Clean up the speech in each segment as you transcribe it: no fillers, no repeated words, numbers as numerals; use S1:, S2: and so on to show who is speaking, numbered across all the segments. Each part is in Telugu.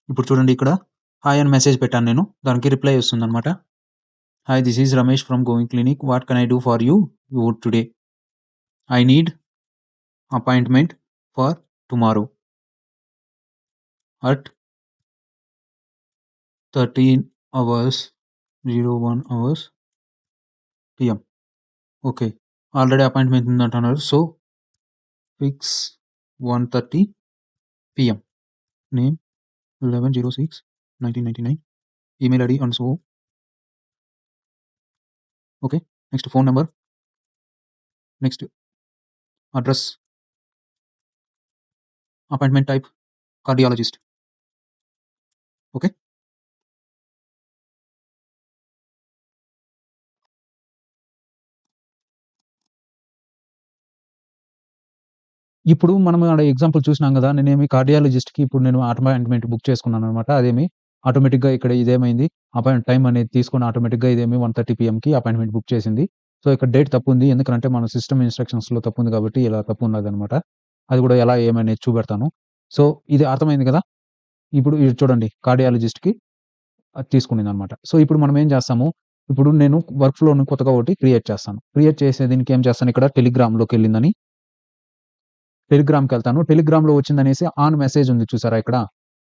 S1: ఇప్పుడు చూడండి ఇక్కడ హాయ్ అని మెసేజ్ పెట్టాను నేను. దానికి రిప్లై వస్తుందనమాట. Hi this is Ramesh from going clinic. What can I do for you today? I need appointment for tomorrow at 13 hours 01 hours PM. Okay. Already appointment ఉందంటున్నారు. So fix 1:30 PM. Name 11/06/1999. Email ID and so okay. Next phone number. Next address. Appointment type cardiologist. Okay. ఇప్పుడు మనం ఆడ ఎగ్జాంపుల్ చూసినాం గదా! నేనేమి కార్డియాలజిస్ట్‌కి ఇప్పుడు నేను అపాయింట్మెంట్ బుక్ చేసుకున్నాననమాట. అదేమి ఆటోమేటిక్‌గా ఇక్కడ ఇదేమైంది టైమ్ అనేది తీసుకొని ఆటోమేటిక్‌గా ఇదేమి 1:30 పీఎంకి అపాయింట్మెంట్ బుక్ చేసింది. సో, ఇక్కడ డేట్ తప్పుంది. ఎందుకంటే మన సిస్టమ్ ఇన్‌స్ట్రక్షన్స్‌లో తప్పుంది కాబట్టి ఇలా తప్పున్నదనమాట. అది గూడా ఎలా ఏమనేది చూపెడతాను. సో, ఇది అర్థమైంది గదా! ఇప్పుడు ఇది చూడండి కార్డియాలజిస్ట్‌కి అది తీసుకునిందనమాట. సో, ఇప్పుడు మనం ఏం చేస్తాము, ఇప్పుడు నేను వర్క్ ఫ్లోని కొత్తగా ఒకటి క్రియేట్ చేస్తాను. క్రియేట్ చేసే దీనికి ఏం చేస్తాను ఇక్కడ టెలిగ్రామ్‌లోకెళ్ళిందని టెలిగ్రామ్‌కెళ్తాను. టెలిగ్రామ్‌లో వచ్చిందనేసి ఆన్ మెసేజ్ ఉంది చూసారా ఇక్కడ?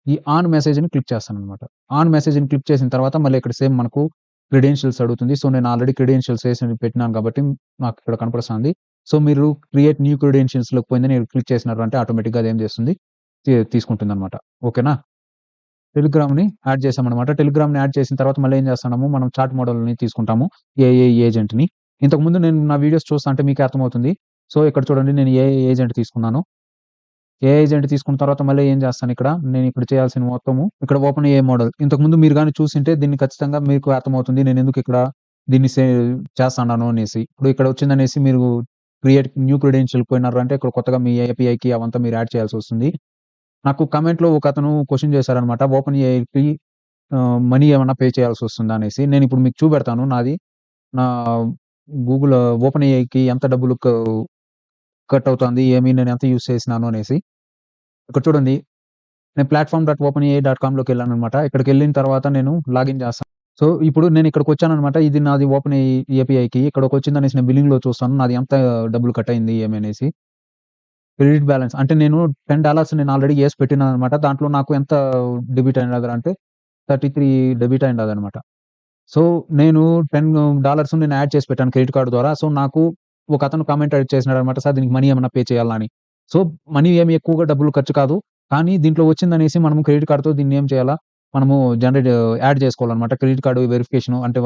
S1: ఈ ఆన్ మెసేజ్‌ని క్లిక్ చేస్తాననమాట. ఆన్ మెసేజ్‌ని క్లిక్ చేసిన తర్వాత మళ్ళీ ఇక్కడ సేమ్ మనకు క్రెడెన్షియల్స్ అడుగుతుంది. సో, నేను ఆల్రెడీ క్రెడెన్షియల్స్ పెట్టినాను కాబట్టి నాకిక్కడ కనపడిస్తాంది. సో, మీరు క్రియేట్ న్యూ క్రెడెన్షియల్స్‌లోకి పోయిందని క్లిక్ చేసినారంటే ఆటోమేటిక్‌గా అదేం చేస్తుంది తీసుకుంటుందనమాట. ఓకేనా? టెలిగ్రామ్‌ని యాడ్ చేశామనమాట. టెలిగ్రామ్‌ని యాడ్ చేసిన తర్వాత మళ్ళీ ఏం చేస్తున్నాము, మనం చాట్ మోడల్‌ని తీసుకుంటాము. ఏఐ ఏజెంట్‌ని. ఇంతకుముందు నేను నా వీడియోస్ చూస్తంటే మీకే అర్థమవుతుంది. సో, ఇక్కడ చూడండి నేను ఏఐ ఏజెంట్ తీసుకున్నాను. ఏఐ ఏజెంట్ తీసుకున్న తర్వాత మళ్ళీ ఏం చేస్తానిక్కడ, నేనిక్కడ చేయాల్సిన మొత్తము ఇక్కడ ఓపెన్ ఏఐ మోడల్. ఇంతకుముందు మీరు గాని చూసుంటే దీన్ని ఖచ్చితంగా మీకు అర్థమవుతుంది. నేనెందుకు ఇక్కడ దీన్ని చేస్తన్నాను అనేసి. ఇప్పుడు ఇక్కడ వచ్చిందనేసి మీరు క్రియేట్ న్యూ క్రెడెన్షియల్‌కి పోయినారు అంటే ఇక్కడ కొత్తగా మీ ఏపీఐకి అవంతా మీరు యాడ్ చేయాల్సొస్తుంది. నాకు కామెంట్‌లో ఒకతను క్వెషన్ చేశారనమాట. ఓపెన్ ఏఐకి మనీ ఏమన్నా పే చేయాల్సొస్తుందా అనేసి. నేనిప్పుడు మీకు చూపెడతాను నాది. నా గూగుల్ ఓపెన్ ఏఐకి ఎంత డబ్బులు కట్ అవుతుంది, ఏమి నేనెంత యూజ్ చేసినాను అనేసి. ఇక్కడ చూడండి నేను platform.openai.comలోకెళ్ళాననమాట. ఇక్కడికెళ్ళిన తర్వాత నేను లాగిన్ చేస్తాను. సో, ఇప్పుడు నేనిక్కడికొచ్చాననమాట. ఇది నాది ఓపెన్ ఏపీఐకి. ఇక్కడికొచ్చిందనేసి నేను బిల్లింగ్‌లో చూస్తాను. నాది ఎంత డబ్బులు కట్ అయింది ఏమి అనేసి. క్రెడిట్ బ్యాలెన్స్ అంటే నేను $10 నేను ఆల్రెడీ ఏసి పెట్టినాననమాట. దాంట్లో నాకు ఎంత డెబిట్ అయినదంటే 33 డెబిట్ అయిందనమాట. సో, నేను $10 నేను యాడ్ చేసి పెట్టాను క్రెడిట్ కార్డ్ ద్వారా. సో, నాకు ఒకతను కామెంట్ చేసినాడనమాట. సార్ దీనికి మనీ ఏమన్నా పే చేయాలా అని. సో, మనీ ఏమి ఎక్కువగా డబ్బులు ఖర్చు కాదు. కానీ దీంట్లో వచ్చిందనేసి మనము క్రెడిట్ కార్డ్‌తో దీన్నేం చేయాలా, మనము జనరేట్ యాడ్ చేసుకోవాలనమాట. క్రెడిట్ కార్డ్ వెరిఫికేషను అంటే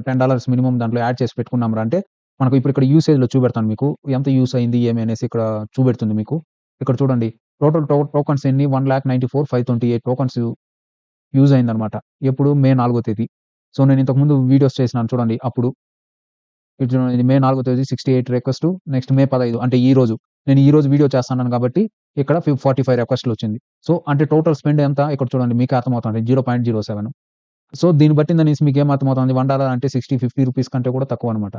S1: $10 మినిమమ్ దాంట్లో యాడ్ చేసి పెట్టుకున్నాంరా అంటే, మనకు ఇప్పుడు ఇక్కడ యూసేజ్‌లో చూపెడతాను మీకు. ఎంత యూజ్ అయింది ఏమి అనేసి ఇక్కడ చూపెడుతుంది మీకు. ఇక్కడ చూడండి టోటల్ టోకెన్స్ ఎన్ని 1,94,528 టోకెన్స్ యూజ్ అయిందనమాట. ఎప్పుడు మే 4 తేదీ. సో, నేను ఇంతకుముందు వీడియోస్ చేసినాను చూడండి అప్పుడు. ఇది చూడండి ఇది మే 4 తేదీ 68 రిక్వెస్ట్ నెక్స్ట్ మే 15 అంటే ఈరోజు. నేను ఈరోజు వీడియో చేస్తున్నాను కాబట్టి ఇక్కడ 45 రిక్వెస్ట్‌లొచ్చింది. సో, అంటే టోటల్ స్పెండ్ ఎంత ఇక్కడ చూడండి మీకే అర్థమవుతుంది 0.07. సో, దీన్ని బట్టిందనేసి మీకేం అర్థమవుతుంది $1 అంటే 60, 50 రూపీస్ కంటే కూడా తక్కువనమాట.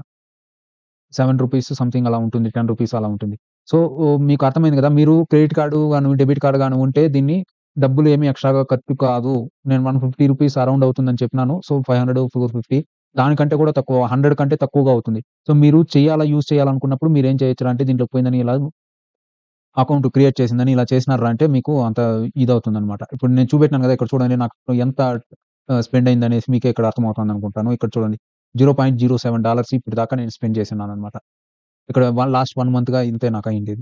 S1: రూ. 7 సంథింగ్ అలా ఉంటుంది. రూ. 10 అలా ఉంటుంది. సో, మీకు అర్థమైంది గదా! మీరు క్రెడిట్ కార్డ్ గాని, డెబిట్ కార్డ్ గాని ఉంటే దీన్ని డబ్బులు ఏమి ఎక్స్‌ట్రాగా ఖర్చు కాదు. నేను ₹150 అరౌండ్ అవుతుందని చెప్పినాను. సో, 500, 450 దానికంటే కూడా తక్కువ 100 కంటే తక్కువగా అవుతుంది. సో, మీరు యూజ్ చేయాలనుకున్నప్పుడు మీరేం చేయొచ్చురా అంటే దీంట్లోకి పోయిందని ఇలా అకౌంట్ క్రియేట్ చేసిందని ఇలా చేసినార్రా అంటే మీకు అంత ఇదవుతుందనమాట. ఇప్పుడు నేను చూపెట్టినాను గదా! ఇక్కడ చూడండి నాకు ఎంత స్పెండ్ అయిందనేసి మీకే ఇక్కడ అర్థమవుతుందనుకుంటాను. ఇక్కడ చూడండి $0.07 ఇప్పటిదాకా నేను స్పెండ్ చేస్తున్నాననమాట. ఇక్కడ లాస్ట్ 1 మంత్‌గా ఇంతే నాకయిండేది.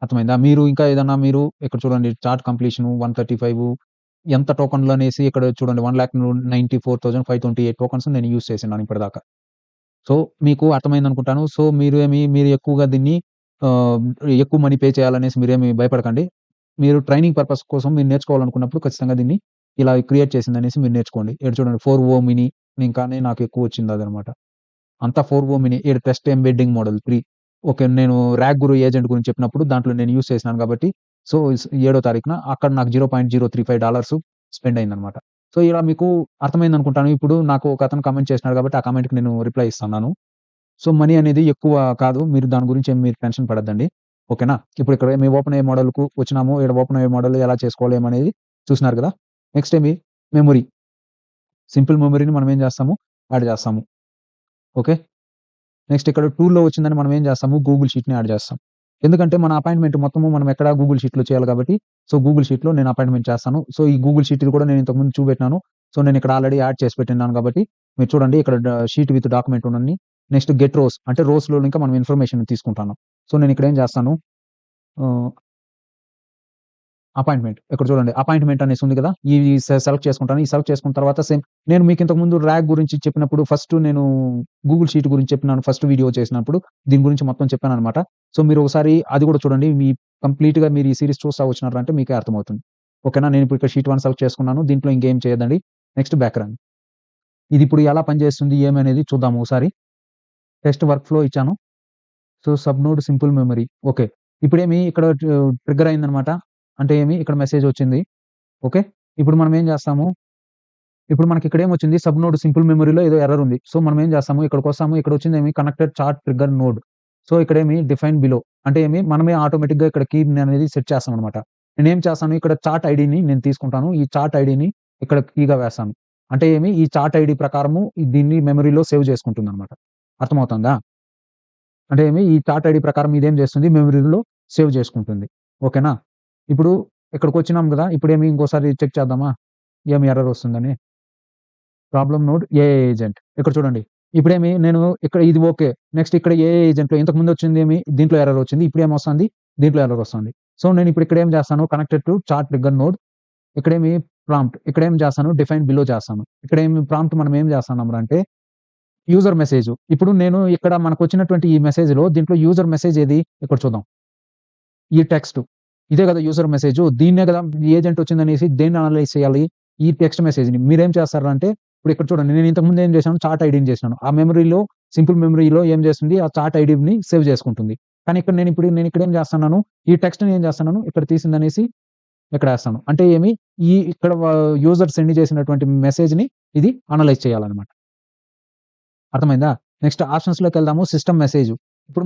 S1: అర్థమైందా? మీరు ఇంకా ఏదన్నా మీరు ఇక్కడ చూడండి చార్ట్ కంప్లీషన్ 135 ఎంత టోకన్‌లనేసి ఇక్కడ చూడండి 1,94,528 టోకన్స్ నేను యూజ్ చేసిన్నాను ఇప్పటిదాకా. సో, మీకు అర్థమైందనుకుంటాను. సో, మీరు ఎక్కువగా దీన్ని ఆహ్, ఎక్కువ మనీ పే చేయాలనేసి మీరేమి భయపడకండి. మీరు ట్రైనింగ్ పర్పస్ కోసం మీరు నేర్చుకోవాలనుకున్నప్పుడు ఖచ్చితంగా దీన్ని ఇలా క్రియేట్ చేసిందనేసి మీరు నేర్చుకోండి. ఇక్కడ చూడండి 4 మినీ ఇంకాని నాకు ఎక్కువొచ్చిందదనమాట. అంతా 4 మినీ ఈడ టెస్ట్ ఎంబెడ్డింగ్ మోడల్ 3 ఓకే. నేను రాగ్ గురు ఏజెంట్ గురించి చెప్పినప్పుడు దాంట్లో నేను యూజ్ చేసినాను కాబట్టి సో, 7 తారీఖున అక్కడ నాకు $0.035 స్పెండ్ అయిందనమాట. సో, ఇలా మీకు అర్థమైందనుకుంటాను. ఇప్పుడు నాకు ఒకతను కామెంట్ చేసినాడు కాబట్టి ఆ కామెంట్‌కి నేను రిప్లై ఇస్తన్నాను. సో, మనీ అనేది ఎక్కువ కాదు. మీరు దాని గురించి మీరు టెన్షన్ పడొద్దండి. ఓకేనా? ఇప్పుడు ఇక్కడ మీ ఓపెన్ ఏఐ మోడల్‌కు వచ్చినాము. ఈడ ఓపెన్ ఏఐ మోడల్ ఎలా చేసుకోవాలి ఏమనేది చూసినారు గదా! Next memory. సింపుల్ మెమరీని మనం ఏం చేస్తాము? యాడ్ చేస్తాము. ఓకే. నెక్స్ట్ ఇక్కడ టూల్‌లో వచ్చిందని మనం ఏం చేస్తాము? గూగుల్ షీట్‌ని యాడ్ చేస్తాం. ఎందుకంటే మన అపాయింట్‌మెంట్ మొత్తము మనం ఎక్కడ గూగుల్ షీట్‌లో చేయాలి కాబట్టి, సో, గూగుల్ షీట్‌లో నేను అపాయింట్‌మెంట్ చేస్తాను. సో, ఈ గూగుల్ షీట్‌లు కూడా నేను ఇంతకుముందు చూపెట్టినాను. సో, నేను ఇక్కడ ఆల్రెడీ యాడ్ చేసి పెట్టిన్నాను కాబట్టి, మీరు చూడండి ఇక్కడ షీట్ విత్ డాక్యుమెంట్ ఉన్నన్ని. నెక్స్ట్ గెట్ రోస్ అంటే రోస్‌లో ఇంకా మనం ఇన్ఫర్మేషన్ తీసుకుంటాను. సో, నేను ఇక్కడ ఏం చేస్తాను? ఆహ్ అపాయింట్‌మెంట్. ఇక్కడ చూడండి అపాయింట్‌మెంట్ అనేసి ఉంది కదా! ఇవి సెలెక్ట్ చేసుకుంటాను. ఈ సెలెక్ట్ చేసుకున్న తర్వాత నేను మీకు ఇంతకుముందు ర్యాగ్ గురించి చెప్పినప్పుడు నేను గూగుల్ షీట్ గురించి చెప్పినాను. ఫస్ట్ వీడియో చేసినప్పుడు దీని గురించి మొత్తం చెప్పాననమాట. సో, మీరు ఒకసారి అది కూడా చూడండి. కంప్లీట్‌గా మీరు ఈ సీరీస్ చూస్తా వచ్చినారంటే మీకే అర్థమవుతుంది. ఓకేనా? నేను ఇప్పుడు ఇక్కడ షీట్ 1 సెలెక్ట్ చేసుకున్నాను. దీంట్లో ఇంకేం చేయొద్దండి. నెక్స్ట్ బ్యాక్ రండి. ఇది ఇప్పుడు ఎలా పనిచేస్తుంది ఏమనేది చూద్దాము ఒకసారి. టెస్ట్ వర్క్ ఫ్లో ఇచ్చాను. So, subnode simple memory. Okay. ఇక్కడ ట్రిగ్గర్ అయిందనమాట. అంటే ఇక్కడ మెసేజ్ వచ్చింది. ఓకే. ఇప్పుడు మనం ఏం చేస్తాము? ఇప్పుడు మనకిక్కడేమొచ్చింది సబ్‌నోడ్ సింపుల్ మెమరీలో ఏదో ఎర్రర్ ఉంది. సో, మనం ఏం చేస్తాము? ఇక్కడికొస్తాము. ఇక్కడొచ్చిందేమి connected chart trigger node. So, define below అంటే మనమే ఆటోమేటిక్‌గా ఇక్కడ కీని అనేది సెట్ చేస్తామనమాట. నేనేం చేస్తాను? ఇక్కడ చార్ట్ ఐడీని నేను తీసుకుంటాను. ఈ చార్ట్ ఐడీని ఇక్కడ కీగా వేస్తాను. అంటే ఈ చార్ట్ ఐడీ ప్రకారము దీన్ని మెమరీలో సేవ్ చేసుకుంటుందనమాట. అర్థమవుతుందా? అంటే ఈ చార్ట్ ఐడీ ప్రకారం ఇదేం చేస్తుంది? మెమరీలో సేవ్ చేసుకుంటుంది. ఓకేనా? ఇప్పుడు ఇక్కడికొచ్చినాం గదా! ఇంకోసారి చెక్ చేద్దామా? ఎర్రర్ వస్తుందని. Problem node AI agent. ఇక్కడ చూడండి. నేను ఇక్కడ ఇది ఓకే. నెక్స్ట్ ఇక్కడ ఏఐ ఏజెంట్‌లో ఇంతకుముందు వచ్చిందేమి? దీంట్లో ఎర్రర్ వచ్చింది. ఇప్పుడేమొస్తుంది? దీంట్లో ఎర్రర్ వస్తుంది. సో, నేను ఇక్కడ ఏం చేస్తాను? Connected to chart trigger node. ఇక్కడేమి ప్రాంప్ట్. ఇక్కడేం చేస్తాను? డిఫైన్ బిలో చేస్తాను. ప్రాంప్ట్ మనం ఏం చేస్తున్నాం అంటే యూజర్ మెసేజ్. ఇప్పుడు నేను ఇక్కడ మనకొచ్చినటువంటి ఈ మెసేజ్‌లో దీంట్లో యూజర్ మెసేజ్ ఏది? ఇక్కడ చూద్దాం. ఈ టెక్స్ట్. ఇదే గదా! User message. దీన్నే గదా! ఏజెంట్ వచ్చిందనేసి దేన్ని అనలైజ్ చేయాలి? ఈ టెక్స్ట్ మెసేజ్‌ని. మీరేం చేస్తారంటే ఇప్పుడు ఇక్కడ చూడండి. నేను ఇంతకుముందు ఏం చేశాను? చార్ట్ ఐడీని చేశాను. ఆ సింపుల్ మెమరీలో ఏం చేస్తుంది? ఆ చార్ట్ ఐడీని సేవ్ చేసుకుంటుంది. కానీ నేనిక్కడ ఏం చేస్తున్నాను? ఈ టెక్స్ట్‌ని ఏం చేస్తున్నాను? ఇక్కడ తీసిందనేసి ఇక్కడేస్తాను. అంటే ఇక్కడ యూజర్ సెండ్ చేసినటువంటి మెసేజ్‌ని ఇది అనలైజ్ చేయాలన్నమాట. అర్థమైందా? నెక్స్ట్ ఆప్షన్స్‌లోకెళ్దాము. System message. ఇప్పుడు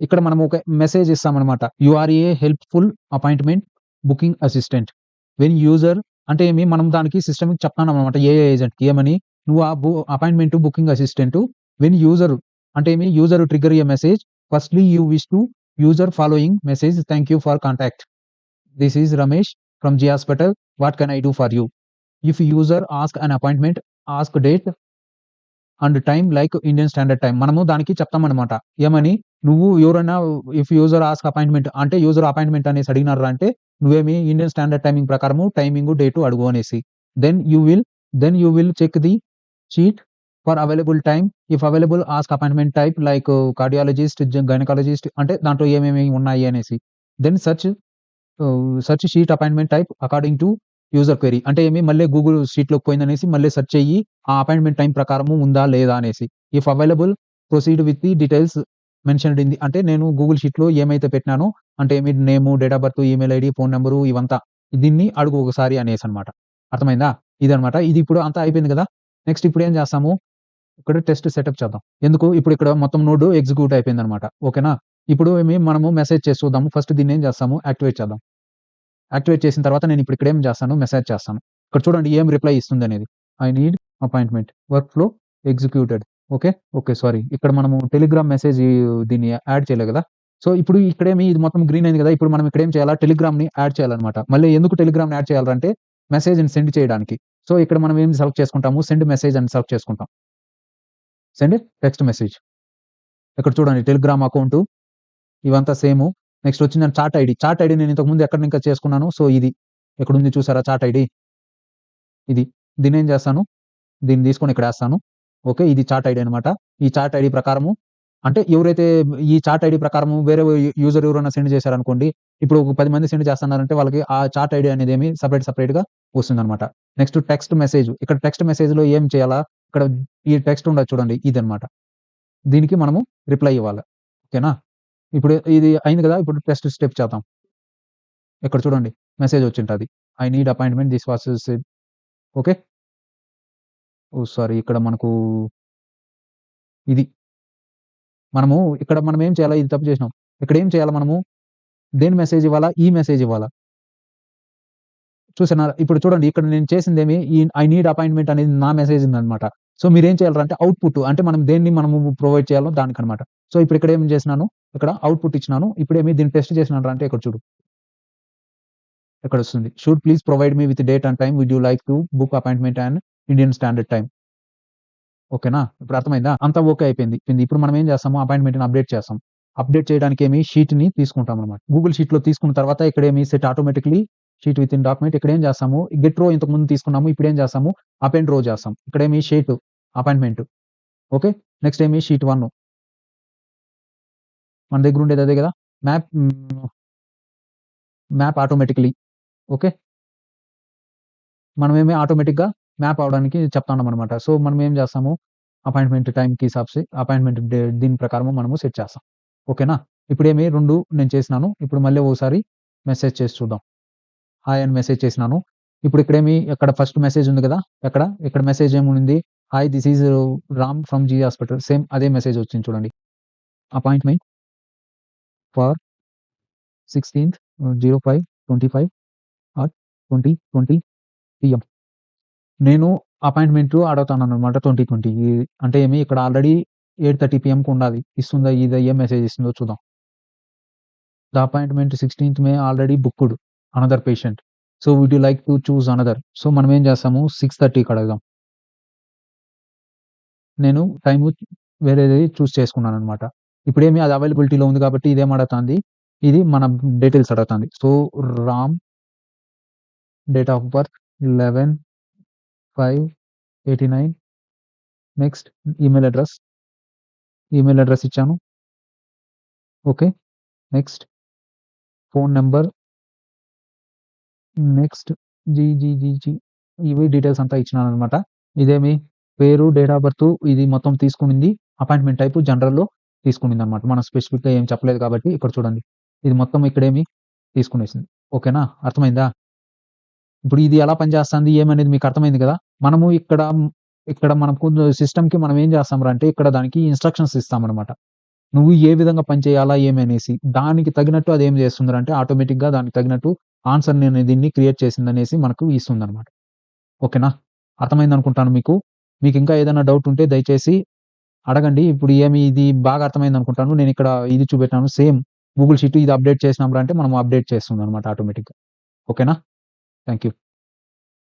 S1: ఇక్కడ మనం ఒక మెసేజ్ ఇస్తామనమాట. You are a helpful appointment booking assistant. When user అంటే మనం దానికి సిస్టమ్‌కి చెప్తాన్నామనమాట. ఏఐ ఏజెంట్‌కి ఏమని? నువ్వు ఆ appointment booking assistant when user అంటే user trigger a message. Firstly you wish to user following message. Thank you for contact. This is Ramesh from G hospital. What can I do for you? If user ask an appointment, ask date and time like Indian standard time. మనము దానికి చెప్తామనమాట. ఏమని? నువ్వు ఎవరైనా ఇఫ్ యూజర్ ఆస్క్ అపాయింట్‌మెంట్ అంటే యూజర్ అపాయింట్‌మెంట్ అనేసి అడిగినార్రా అంటే ఇండియన్ స్టాండర్డ్ టైమింగ్ ప్రకారము టైమింగు, డేటు అడుగు అనేసి. Then you will you will check the sheet for available time. If available ask appointment type like cardiologist, gynaecologist అంటే దాంట్లో ఏమేమి ఉన్నాయి అనేసి. Then search sheet appointment type according to user query. అంటే మళ్ళీ గూగుల్ షీట్‌లోకి పోయిందనేసి మళ్ళీ సెర్చ్ చెయ్యి. ఆ అపాయింట్‌మెంట్ టైమ్ ప్రకారము ఉందా? లేదా? అనేసి. If available proceed with the details mentioned in the అంటే నేను గూగుల్ షీట్‌లో ఏమైతే పెట్టినానో అంటే name, date of birth, email ID, phone number ఇవంతా. దీన్ని అడుగు ఒకసారి అనేసనమాట. అర్థమైందా? ఇదనమాట. ఇది ఇప్పుడు అంతా అయిపోయింది గదా! నెక్స్ట్ ఇప్పుడేం చేస్తాము? ఇక్కడ టెస్ట్ సెటప్ చేద్దాం. ఎందుకు? ఇక్కడ మొత్తం నోడ్ ఎగ్జిక్యూట్ అయిపోయిందనమాట. ఓకేనా? ఇప్పుడు మనము మెసేజ్ చేసి చూద్దాము. ఫస్ట్ దీన్నేం చేస్తాము? యాక్టివేట్ చేద్దాం. యాక్టివేట్ చేసిన తర్వాత ఇక్కడ ఏం చేస్తాను? మెసేజ్ చేస్తాను. ఇక్కడ చూడండి ఏం రిప్లై ఇస్తుందనేది. I need appointment. Work flow executed. Okay. Okay. Sorry. ఇక్కడ మనము టెలిగ్రామ్ మెసేజ్ దీన్ని యాడ్ చేయలే గదా! సో, ఇప్పుడు ఇది మొత్తం గ్రీన్ అయింది గదా! ఇప్పుడు మనం ఇక్కడేం చేయాలా? టెలిగ్రామ్‌ని యాడ్ చేయాలన్నమాట. మళ్ళీ ఎందుకు టెలిగ్రామ్‌ని యాడ్ చేయాలంటే మెసేజ్‌ని సెండ్ చేయడానికి. సో, ఇక్కడ మనం ఏం సెలెక్ట్ చేసుకుంటాము? సెండ్ మెసేజ్ అని సెలెక్ట్ చేసుకుంటాం. Send text message. ఇక్కడ చూడండి టెలిగ్రామ్ అకౌంటు ఇవంతా సేము. నెక్స్ట్ వచ్చిందండి చార్ట్ ఐడీ. చార్ట్ ఐడీ నేను ఇంతకుముందు ఎక్కడ నుంచి చేసుకున్నాను. సో, ఇది. ఇక్కడుంది చూసారా చార్ట్ ఐడీ. ఇది. దీన్నేం చేస్తాను? దీన్ని తీసుకొని ఇక్కడేస్తాను. ఓకే. ఇది చార్ట్ ఐడీ అనమాట. ఈ చార్ట్ ఐడీ ప్రకారము అంటే ఎవరైతే ఈ చార్ట్ ఐడీ ప్రకారము వేరే యూజర్ ఎవరైనా సెండ్ చేశారనుకోండి. ఇప్పుడు ఒక 10 మంది సెండ్ చేస్తన్నారంటే వాళ్ళకి ఆ చార్ట్ ఐడీ అనేదేమి సెపరేట్‌గా వస్తుందనమాట. Next text message. ఇక్కడ టెక్స్ట్ మెసేజ్‌లో ఏం చేయాలా? ఇక్కడ ఈ టెక్స్ట్ ఉండదు చూడండి. ఇదనమాట. దీనికి మనము రిప్లై ఇవ్వాలి. ఓకేనా? ఇప్పుడు ఇది అయింది కదా! ఇప్పుడు నెక్స్ట్ స్టెప్ చేద్దాం. ఇక్కడ చూడండి మెసేజ్ వచ్చుంటది. I need appointment this was said. Okay. Oh! Sorry ఇక్కడ మనకు ఇది. మనం ఏం చేయాలా? ఇది తప్పు చేసినాం. ఇక్కడ ఏం చేయాలా మనము? దేని మెసేజ్ ఇవ్వాలా? ఈ మెసేజ్ ఇవ్వాలా. చూసారా? ఇప్పుడు చూడండి ఇక్కడ నేను చేసిందేమి ఐ నీడ్ అపాయింట్‌మెంట్ అనేది నా మెసేజ్ ఉందన్నమాట. సో, మీరేం చేయాలంటే అవుట్‌పుట్ అంటే మనం దేన్ని మనము ప్రొవైడ్ చేయాలో దానికనమాట. సో, ఇప్పుడు ఇక్కడ ఏం చేసినాను, ఇక్కడ అవుట్‌పుట్ ఇచ్చినాను. ఇప్పుడేమి దీన్ని టెస్ట్ చేసినానురా అంటే ఇక్కడ చూడు. ఇక్కడొస్తుంది. Should please provide me with date and time. Would you like to book appointment and Indian standard time. ఓకేనా? ఇప్పుడు అర్థమైందా? అంతా ఓకే అయిపోయింది. ఇప్పుడు మనం ఏం చేస్తాము అపాయింట్‌మెంట్‌ని అప్డేట్ చేస్తాం. అప్డేట్ చేయడానికేమి షీట్‌ని తీసుకుంటామనమాట. గూగుల్ షీట్‌లో తీసుకున్న తర్వాత ఇక్కడేమి set automatically sheet within document ఇక్కడేం చేస్తాము గెట్ రో ఇంతకుముందు తీసుకున్నాము. ఇప్పుడేం చేస్తాము అపెండ్ రో చేస్తాం. ఇక్కడేమి షీట్ అపాయింట్‌మెంట్. ఓకే. నెక్స్ట్ ఏమి షీట్ 1 మన దగ్గర ఉండేది అదే గదా! Map map automatically. ఓకే. మనమేమి ఆటోమేటిక్‌గా మ్యాప్ అవ్వడానికి చెప్తాన్నామనమాట. సో, మనం ఏం చేస్తాము అపాయింట్‌మెంట్ టైమ్‌కి అపాయింట్‌మెంట్ దీని ప్రకారము మనము సెట్ చేస్తాం. ఓకేనా? ఇప్పుడేమి 2 నేను చేసినాను. ఇప్పుడు మళ్ళీ ఓసారి మెసేజ్ చేసి చూద్దాం. హాయ్ అని మెసేజ్ చేసినాను. ఇప్పుడు ఇక్కడేమి ఇక్కడ ఫస్ట్ మెసేజ్ ఉంది గదా! ఇక్కడ మెసేజ్ ఏముంది? Hi this is Ram from G hospital. Same అదే మెసేజ్ వచ్చింది చూడండి. Appointment for 16th 05/25 at 20:20 PM. నేను అపాయింట్‌మెంట్ అడుగుతాననమాట 20:20 అంటే ఏమి ఇక్కడ ఆల్రెడీ 8:30 పీఎంకి ఉండాలి. ఇస్తుందా? ఇది ఏం మెసేజ్ ఇస్తుందో చూద్దాం. The appointment 16th May already booked another patient. So, would you like to choose another. So, మనం ఏం చేస్తాము 6:30కి అడుగుదాం. నేను టైము వేరేది చూజ్ చేసుకున్నాననమాట. ఇప్పుడేమి అది అవైలబిలిటీలో ఉంది కాబట్టి ఇదేం అడుగుతాంది. ఇది మన డీటెయిల్స్ అడుగుతాంది. So, Ram date of birth 11/5/89 next email address ఇచ్చాను. Okay. Next phone number. Next జీజీజీజీ ఇవి డీటెయిల్స్ అంతా ఇచ్చినాననమాట. ఇదేమి పేరు, డేట్ ఆఫ్ బర్త్ ఇది మొత్తం తీసుకునింది. Appointment type జనరల్‌లో తీసుకునిందనమాట. మనం స్పెసిఫిక్‌గా ఏం చెప్పలేదు కాబట్టి ఇక్కడ చూడండి. ఇది మొత్తం ఇక్కడేమి తీసుకునేసింది. ఓకేనా? అర్థమైందా? ఇప్పుడు ఇది ఎలా పనిచేస్తాంది ఏమనేది మీకు అర్థమైంది గదా! మనము ఇక్కడ మనకు సిస్టమ్‌కి మనం ఏం చేస్తాంరా అంటే ఇక్కడ దానికి ఇన్‌స్ట్రక్షన్స్ ఇస్తామనమాట. నువ్వు ఏ విధంగా పని చేయాలా ఏమనేసి. దానికి తగినట్టు అదేం చేస్తుందిరా అంటే ఆటోమేటిక్‌గా దానికి తగినట్టు ఆన్సర్‌ని దీన్ని క్రియేట్ చేసిందనేసి మనకు ఇస్తుందనమాట. ఓకేనా? అర్థమైందనుకుంటాను మీకు. మీకింకా ఏదైనా డౌట్ ఉంటే దయచేసి అడగండి. ఇప్పుడు ఇది బాగా అర్థమైందనుకుంటాను. నేనిక్కడ ఇది చూపెట్టాను సేమ్ గూగుల్ షీట్ ఇది అప్డేట్ చేసినాంరా అంటే మనం అప్డేట్ చేస్తుందనమాట ఆటోమేటిక్‌గా. ఓకేనా? Thank you.